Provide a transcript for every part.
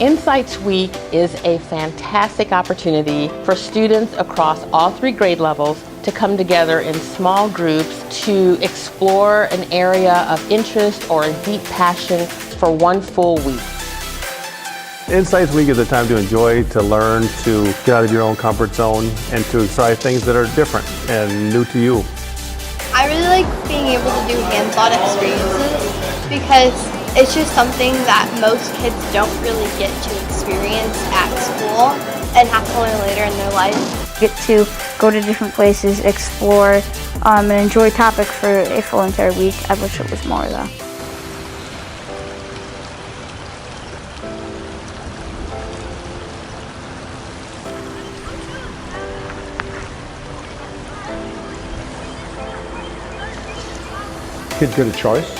Insights Week is a fantastic opportunity for students across all 3 grade levels to come together in small groups to explore an area of interest or a deep passion for 1 full week. Insights Week is a time to enjoy, to learn, to get out of your own comfort zone, and to try things that are different and new to you. I really like being able to do hands-on experiences because it's just something that most kids don't really get to experience at school and have to learn later in their life. Get to go to different places, explore, and enjoy topics for a full entire week. I wish it was more though. Kids get a choice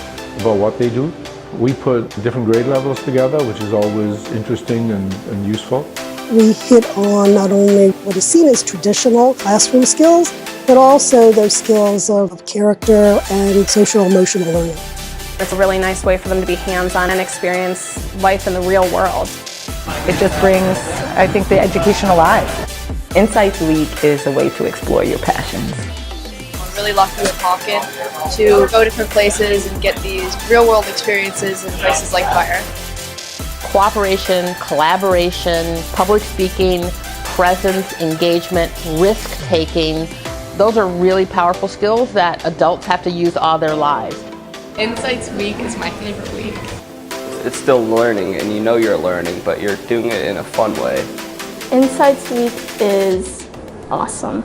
about what they do. We put different grade levels together, which is always interesting and useful. We hit on not only what is seen as traditional classroom skills, but also those skills of character and social emotional learning. It's a really nice way for them to be hands-on and experience life in the real world. It just brings, I think, the education alive. Insights Week is a way to explore your passions. I'm really lucky with Hawken to go different places and get these real-world experiences in places like fire. Cooperation, collaboration, public speaking, presence, engagement, risk-taking, those are really powerful skills that adults have to use all their lives. Insights Week is my favorite week. It's still learning, and you know you're learning, but you're doing it in a fun way. Insights Week is awesome.